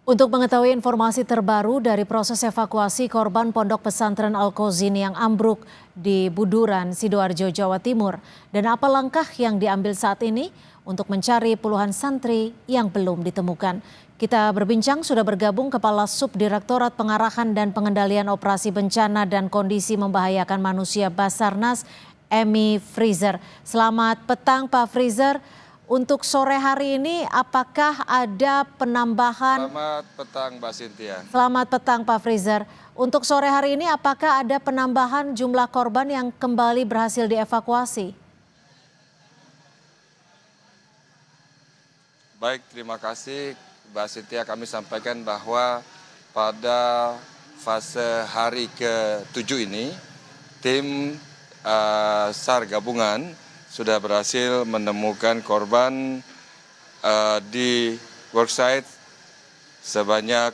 Untuk mengetahui informasi terbaru dari proses evakuasi korban Pondok Pesantren Al-Qazi yang ambruk di Buduran, Sidoarjo, Jawa Timur, dan apa langkah yang diambil saat ini untuk mencari puluhan santri yang belum ditemukan. Kita berbincang sudah bergabung Kepala Subdirektorat Pengarahan dan Pengendalian Operasi Bencana dan Kondisi Membahayakan Manusia Basarnas, Emi Freezer. Selamat petang Pak Freezer. Untuk sore hari ini apakah ada penambahan? Selamat petang Mbak Cynthia. Selamat petang Pak Freezer. Untuk sore hari ini apakah ada penambahan jumlah korban yang kembali berhasil dievakuasi? Baik, terima kasih Mbak Cynthia. Kami sampaikan bahwa pada fase hari ke-7 ini, tim SAR gabungan sudah berhasil menemukan korban di worksite sebanyak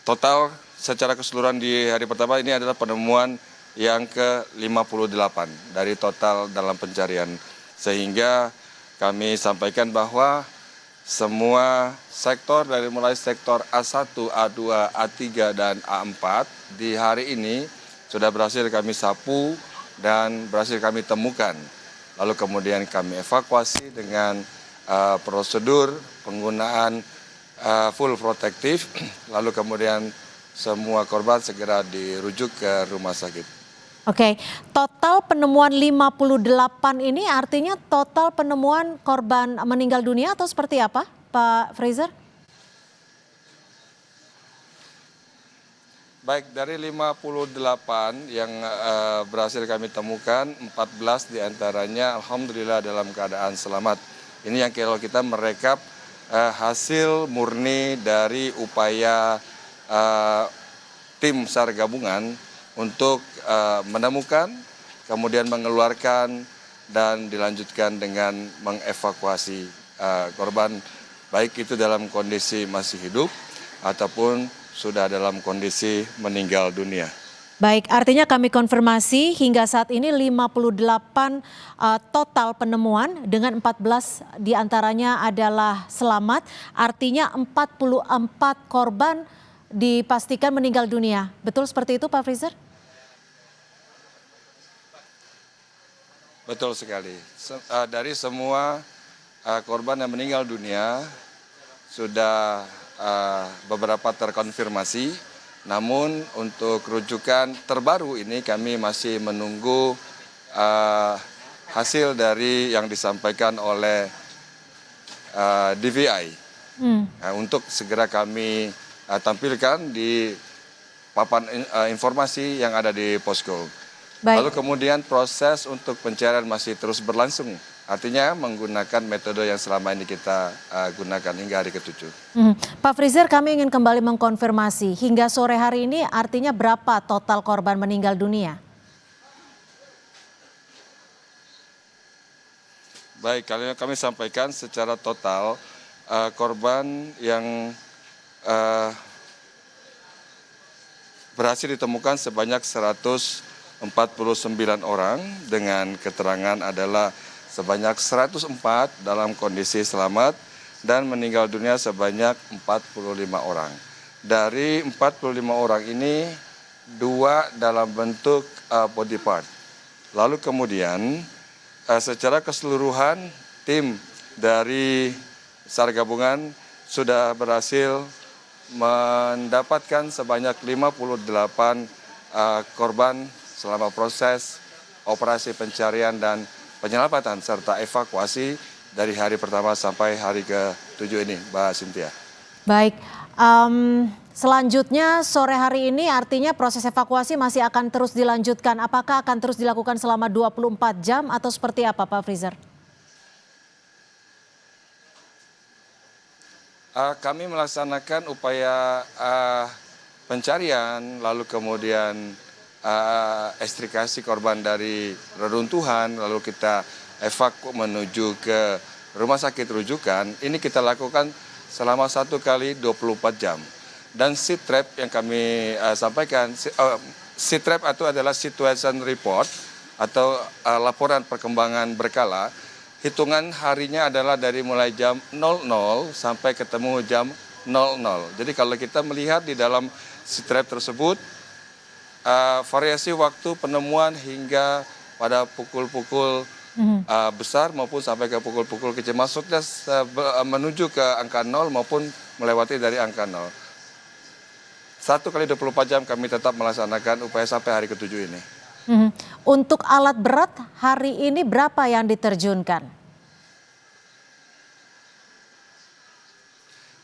total secara keseluruhan di hari pertama ini adalah penemuan yang ke-58 dari total dalam pencarian. Sehingga kami sampaikan bahwa semua sektor dari mulai sektor A1, A2, A3, dan A4 di hari ini sudah berhasil kami sapu dan berhasil kami temukan. Lalu kemudian kami evakuasi dengan prosedur penggunaan full protektif. Lalu kemudian semua korban segera dirujuk ke rumah sakit. Oke, total penemuan 58 ini artinya total penemuan korban meninggal dunia atau seperti apa Pak Freezer? Baik, dari 58 yang berhasil kami temukan, 14 diantaranya alhamdulillah dalam keadaan selamat. Ini yang kalau kita merekap hasil murni dari upaya tim SAR gabungan untuk menemukan, kemudian mengeluarkan, dan dilanjutkan dengan mengevakuasi korban, baik itu dalam kondisi masih hidup ataupun sudah dalam kondisi meninggal dunia. Baik, artinya kami konfirmasi hingga saat ini 58 total penemuan dengan 14 diantaranya adalah selamat. Artinya 44 korban dipastikan meninggal dunia. Betul seperti itu Pak Freezer? Betul sekali. Dari semua korban yang meninggal dunia sudah beberapa terkonfirmasi, namun untuk rujukan terbaru ini kami masih menunggu hasil dari yang disampaikan oleh DVI untuk segera kami tampilkan di papan informasi yang ada di posko. Baik. Lalu kemudian proses untuk pencarian masih terus berlangsung. Artinya menggunakan metode yang selama ini kita gunakan hingga hari ke-7. Pak Freezer, kami ingin kembali mengkonfirmasi, hingga sore hari ini artinya berapa total korban meninggal dunia? Baik, kami sampaikan secara total korban yang berhasil ditemukan sebanyak 149 orang dengan keterangan adalah sebanyak 104 dalam kondisi selamat dan meninggal dunia sebanyak 45 orang. Dari 45 orang ini, 2 dalam bentuk body part. Lalu kemudian secara keseluruhan tim dari SAR gabungan sudah berhasil mendapatkan sebanyak 58 korban selama proses operasi pencarian dan penyelamatan serta evakuasi dari hari pertama sampai hari ke-7 ini, Mbak Cynthia. Baik, selanjutnya sore hari ini artinya proses evakuasi masih akan terus dilanjutkan. Apakah akan terus dilakukan selama 24 jam atau seperti apa Pak Freezer? Kami melaksanakan upaya pencarian, lalu kemudian ekstrikasi korban dari reruntuhan, lalu kita evakuasi menuju ke rumah sakit rujukan. Ini kita lakukan selama 1 kali 24 jam. Dan seat trap yang kami sampaikan, seat trap itu adalah situation report atau laporan perkembangan berkala hitungan harinya adalah dari mulai jam 00 sampai ketemu jam 00. Jadi kalau kita melihat di dalam strap tersebut, variasi waktu penemuan hingga pada pukul-pukul besar maupun sampai ke pukul-pukul kecil. Maksudnya menuju ke angka 0 maupun melewati dari angka 0. 1 kali 24 jam kami tetap melaksanakan upaya sampai hari ke-7 ini. Untuk alat berat hari ini berapa yang diterjunkan?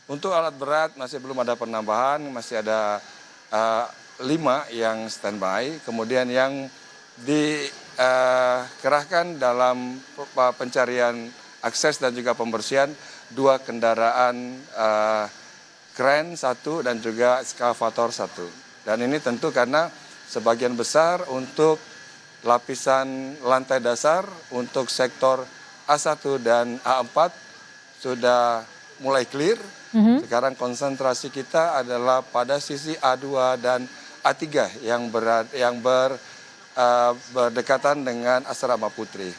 Untuk alat berat masih belum ada penambahan, masih ada 5 yang standby, kemudian yang dikerahkan dalam pencarian akses dan juga pembersihan 2 kendaraan kren 1 dan juga ekskavator 1. Dan ini tentu karena sebagian besar untuk lapisan lantai dasar untuk sektor A1 dan A4 sudah mulai clear. Sekarang konsentrasi kita adalah pada sisi A2 dan A3 yang berdekatan dengan Asrama Putri.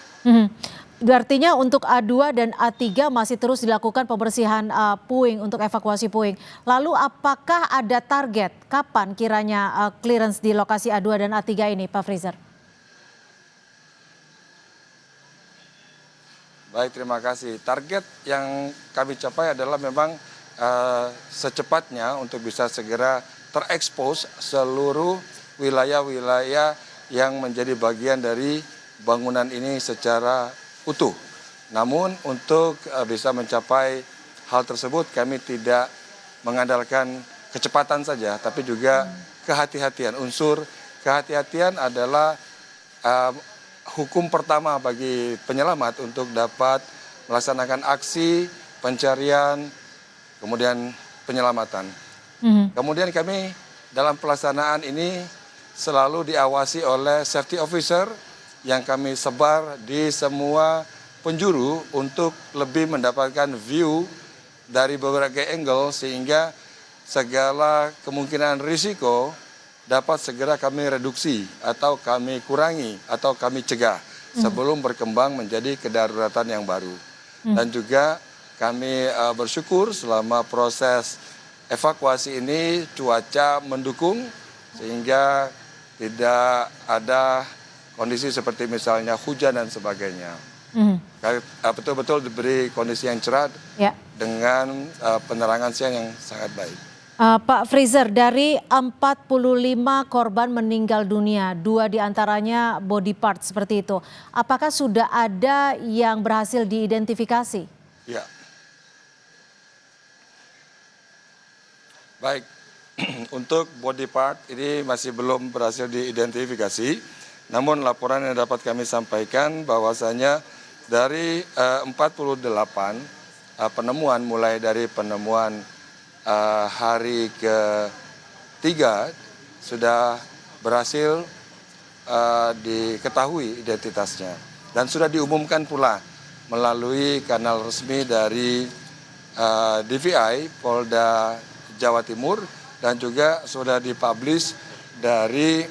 Artinya untuk A2 dan A3 masih terus dilakukan pembersihan puing untuk evakuasi puing. Lalu apakah ada target kapan kiranya clearance di lokasi A2 dan A3 ini, Pak Freezer? Baik, terima kasih. Target yang kami capai adalah memang secepatnya untuk bisa segera terekspos seluruh wilayah-wilayah yang menjadi bagian dari bangunan ini secara utuh. Namun untuk bisa mencapai hal tersebut kami tidak mengandalkan kecepatan saja, tapi juga kehati-hatian. Unsur kehati-hatian adalah hukum pertama bagi penyelamat untuk dapat melaksanakan aksi pencarian, kemudian penyelamatan. Kemudian kami dalam pelaksanaan ini selalu diawasi oleh safety officer yang kami sebar di semua penjuru untuk lebih mendapatkan view dari beberapa angle sehingga segala kemungkinan risiko dapat segera kami reduksi atau kami kurangi atau kami cegah sebelum berkembang menjadi kedaruratan yang baru. Dan juga kami bersyukur selama proses evakuasi ini cuaca mendukung sehingga tidak ada kondisi seperti misalnya hujan dan sebagainya. Betul-betul diberi kondisi yang cerah dengan penerangan siang yang sangat baik. Pak Freezer, dari 45 korban meninggal dunia, 2 diantaranya body part seperti itu. Apakah sudah ada yang berhasil diidentifikasi? Ya. Baik, untuk body part ini masih belum berhasil diidentifikasi. Namun laporan yang dapat kami sampaikan bahwasanya dari 48 penemuan mulai dari penemuan hari ke-3 sudah berhasil diketahui identitasnya dan sudah diumumkan pula melalui kanal resmi dari DVI Polda Jawa Timur dan juga sudah dipublish dari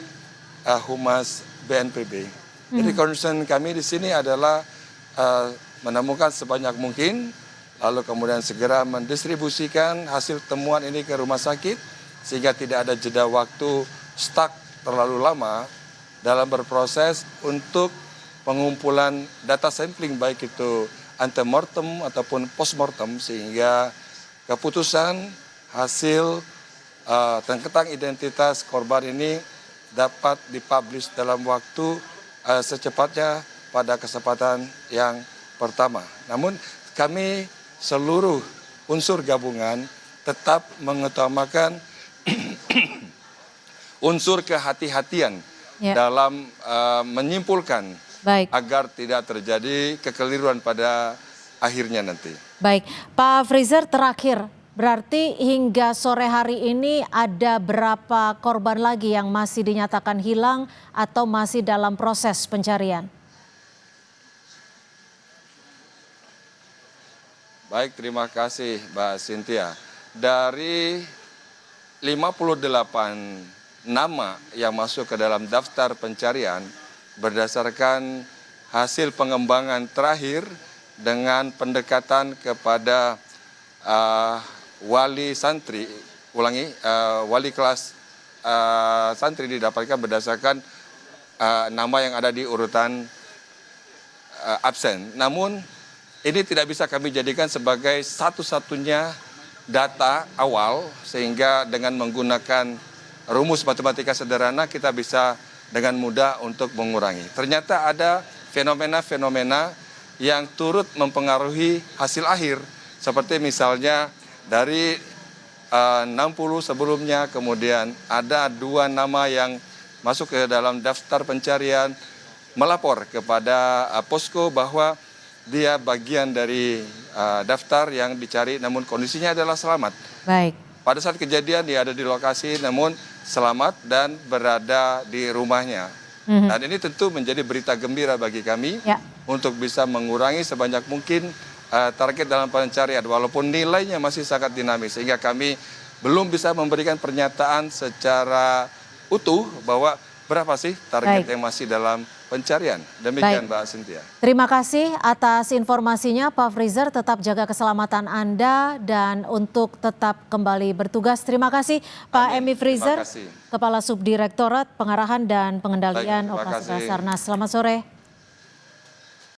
Humas BNPB. Jadi concern kami di sini adalah menemukan sebanyak mungkin, lalu kemudian segera mendistribusikan hasil temuan ini ke rumah sakit sehingga tidak ada jeda waktu stuck terlalu lama dalam berproses untuk pengumpulan data sampling baik itu antemortem ataupun postmortem sehingga keputusan hasil tentang identitas korban ini dapat dipublish dalam waktu secepatnya pada kesempatan yang pertama. Namun kami seluruh unsur gabungan tetap mengutamakan unsur kehati-hatian dalam menyimpulkan agar tidak terjadi kekeliruan pada akhirnya nanti. Baik, Pak Freezer, terakhir. Berarti hingga sore hari ini ada berapa korban lagi yang masih dinyatakan hilang atau masih dalam proses pencarian? Baik, terima kasih Mbak Cynthia. Dari 58 nama yang masuk ke dalam daftar pencarian berdasarkan hasil pengembangan terakhir dengan pendekatan kepada wali santri, wali kelas santri didapatkan berdasarkan nama yang ada di urutan absen. Namun ini tidak bisa kami jadikan sebagai satu-satunya data awal, sehingga dengan menggunakan rumus matematika sederhana kita bisa dengan mudah untuk mengurangi. Ternyata ada fenomena-fenomena yang turut mempengaruhi hasil akhir, seperti misalnya dari 60 sebelumnya, kemudian ada 2 nama yang masuk ke dalam daftar pencarian, melapor kepada posko bahwa dia bagian dari daftar yang dicari, namun kondisinya adalah selamat. Baik. Pada saat kejadian dia ada di lokasi, namun selamat dan berada di rumahnya. Dan ini tentu menjadi berita gembira bagi kami untuk bisa mengurangi sebanyak mungkin target dalam pencarian, walaupun nilainya masih sangat dinamis, sehingga kami belum bisa memberikan pernyataan secara utuh bahwa berapa sih target yang masih dalam pencarian. Demikian Mbak Cynthia. Terima kasih atas informasinya Pak Freezer, tetap jaga keselamatan Anda dan untuk tetap kembali bertugas. Terima kasih Pak Emi Freezer, Kepala Subdirektorat Pengarahan dan Pengendalian Operasi Basarnas. Selamat sore.